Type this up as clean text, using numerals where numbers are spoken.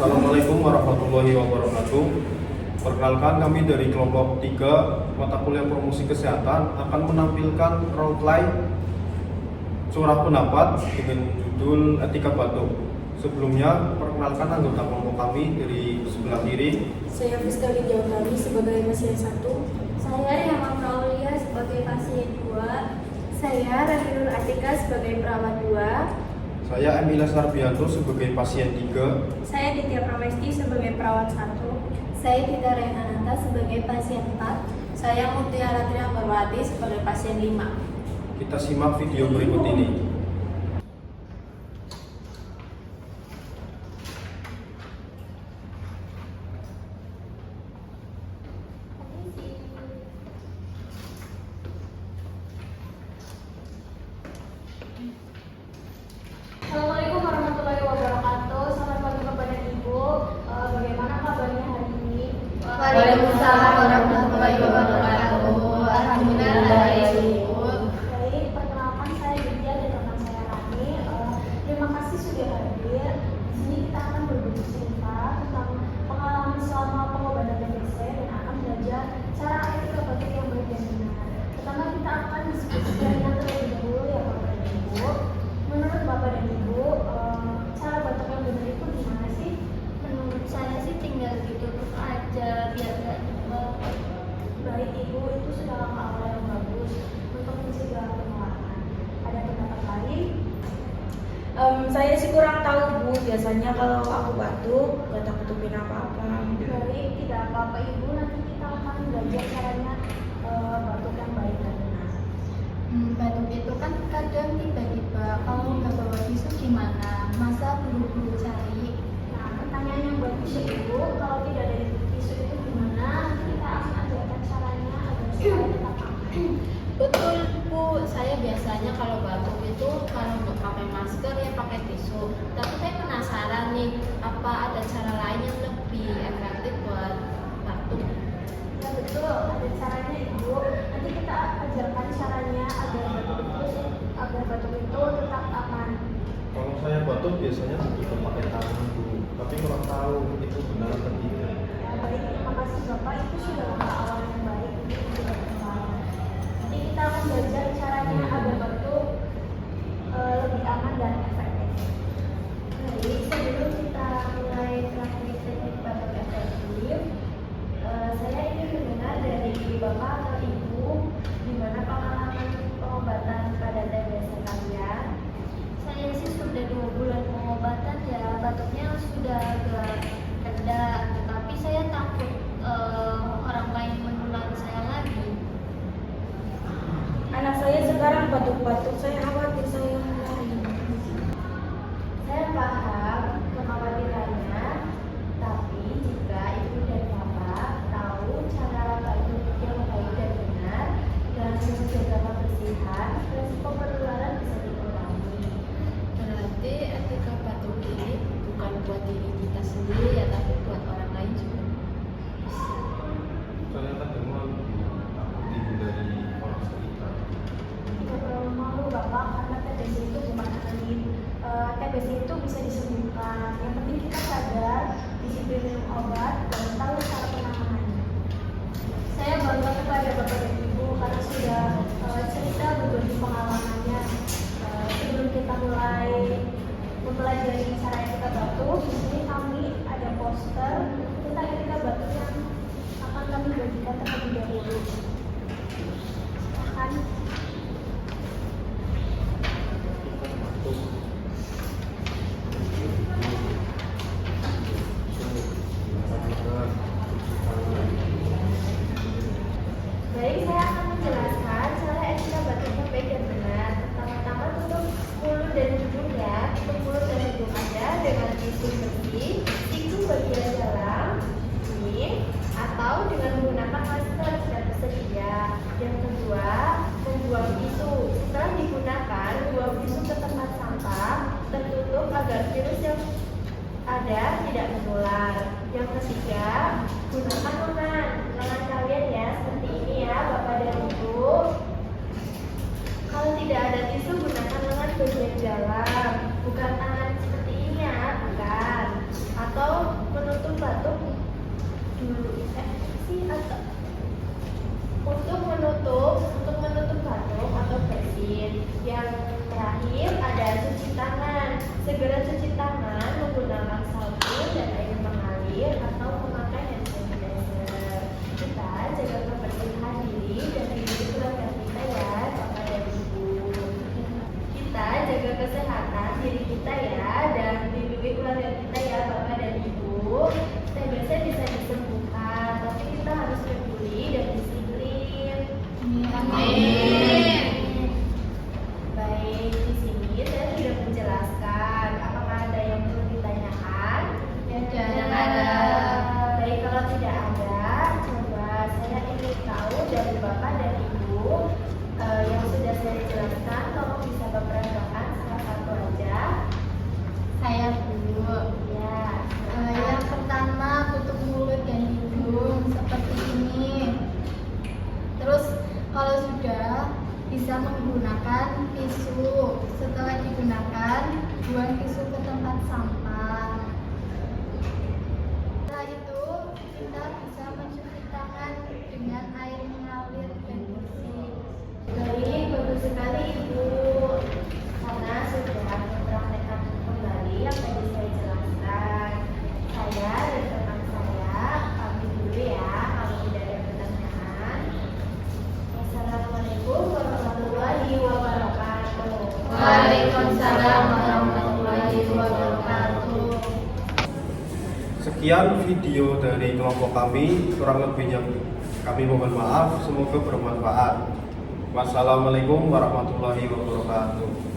Assalamualaikum warahmatullahi wabarakatuh. Perkenalkan, kami dari kelompok 3 mata kuliah promosi kesehatan akan menampilkan role play curah pendapat dengan judul etika batuk. Sebelumnya, perkenalkan anggota kelompok kami dari sebelah kiri. Saya Fiskali Jautami sebagai pasien 1. Saya Yama Aulia sebagai pasien 2. Saya Rahinur Atika sebagai perawat 2. Saya Emilia Sarbianto sebagai pasien 3. Saya Ditya Pramesti sebagai perawat 1. Saya Tita Renananta sebagai pasien 4. Saya Mutiara Triambarwati sebagai pasien 5. Kita simak video berikut ini. Assalamualaikum warahmatullahi wabarakatuh. Selamat pagi kepada Ibu. Bagaimana kabarnya hari ini? Waalaikumsalam warahmatullahi wabarakatuh. Alhamdulillah baik, Ibu. Baik, perkenalkan saya Ditya dan rekan saya Rani. Terima kasih sudah hadir. Di sini kita akan berbagi cerita tentang pengalaman selama pengobatan TBC dan akan belajar cara etika batuk yang baik dan benar. Pertama kita akan diskusikan yang terlebih dahulu ya Bapak dan Ibu. Menurut Bapak dan Ibu, cara batuk yang benar itu gimana sih? Menurut saya sih tinggal ditutup aja biar nggak jebol. Baik Ibu, itu sudah langkah awal yang bagus untuk mencegah penularan. Ada pendapat lain? Saya sih kurang tahu Bu, biasanya kalau aku batuk gak tak tutupin apa-apa. Baik, tidak apa-apa Ibu, nanti kita akan belajar caranya batuk yang baik dan benar. Batuk itu kan kadang tiba-tiba, kalau nggak bawa tisu gimana? Masa buru-buru cari? Nah, pertanyaan yang bagus ya Ibu, kalau tidak ada tisu itu gimana? Nanti kita akan ajarkan caranya agar supaya tetap aman. Betul Bu, saya biasanya kalau batuk itu kalau nggak pakai masker ya pakai tisu. Tapi saya penasaran nih, apa ada cara lain yang lebih efektif buat batuk? Ya betul, ada caranya Ibu. Nanti kita ajarkan caranya agar batuk itu tetap aman. Kalau saya batuk biasanya juga pakai tangan dulu, tapi kurang tahu itu benar atau tidak. Ya, baik, terima kasih Bapak. Itu sudah langkah awal yang baik untuk mencegah penularan. Nanti kita akan belajar caranya agar batuk lebih aman dan efektif. Baik, sebelum kita mulai praktik teknik batuk efektif, saya ingin mendengar dari Bapak atau Ibu gimana pengalaman pengobatan pada TBC kalian. Saya sih sudah 2 bulan pengobatan ya, batuknya sudah agak reda, tetapi saya takut orang lain menular saya lagi. Anak saya sekarang batuk-batuk, saya khawatir saya lari. Saya paham kekhawatirannya, tapi jika Ibu dan Bapak tahu cara batuk yang baik dan benar dan menjaga kebersihan, resiko penularan bisa dikurangi. Berarti etika batuk ini bukan buat diri kita sendiri ya, tapi buat orang lain juga. Saya kadang malu takut dihindari orang sekitar. Tidak terlalu malu Bapak, karena TBC itu bukan angin. TBC itu bisa disembuhkan. Yang penting kita sadar, disiplin minum obat, dan tahu cara penanganannya. Saya bangga kepada Bapak dan Ibu karena sudah cerita berbagi pengalamannya. Sebelum kita mulai mempelajari cara etika batuk, di sini kami ada poster tentang etika batuk yang akan kami bagikan terlebih dahulu. Silahkan. Baik, saya akan menjelaskan cara etika batuk yang baik dan benar. Pertama-tama tutup mulut dan hidungnya. Tutup mulut dan hidung Anda dengan tisu bersih, tisu bagian dalam, ini, atau dengan menggunakan masker jika tersedia. Yang kedua, membuang tisu. Setelah digunakan, buang tisu ke tempat sampah, tertutup agar virus yang ada tidak menular. Yang ketiga, gunakan lengan kalian ya, seperti ini ya Bapak dan Ibu. Kalau tidak ada tisu, gunakan lengan bagian dalam, bukan tangan seperti ini ya, bukan. Atau batuk dulu atau untuk menutup batuk atau bersin. Yang terakhir ada cuci tangan. Segera cuci tangan menggunakan sabun dan air mengalir atau memakai hand sanitizer. Kita jaga kebersihan diri dan diri keluarga kita ya, Bapak dan Ibu. Kita jaga kesehatan diri kita ya, dan lindungi keluarga kita ya, Bapak dan Ibu. TBC bisa disembuhkan, tapi kita harus peduli dan disiplin. Amin. Baik, di sini saya sudah menjelaskan. Apakah ada yang perlu ditanyakan? Tidak ada. Baik, kalau tidak ada, coba saya ingin tahu dari Bapak dan Ibu yang sudah saya jelaskan, tolong bisa beberapkan salah satu aja. Saya dulu. Ya. Yang pertama tutup mulut dan hidung seperti ini. Terus kalau sudah bisa menggunakan tisu. Setelah digunakan, buang tisu ke tempat sampah. Setelah itu kita bisa mencuci tangan dengan air mengalir dan bersih. Baik, bagus sekali Ibu. Karena sudah mempraktekkan kembali yang tadi saya jelaskan. Saya dan teman saya pamit dulu ya, kalau tidak ada pertanyaan. Wassalamualaikum warahmatullahi wabarakatuh. Waalaikumsalam warahmatullahi wabarakatuh. Sekian video dari kelompok kami, kurang lebihnya kami mohon maaf, semoga bermanfaat. Wassalamualaikum warahmatullahi wabarakatuh.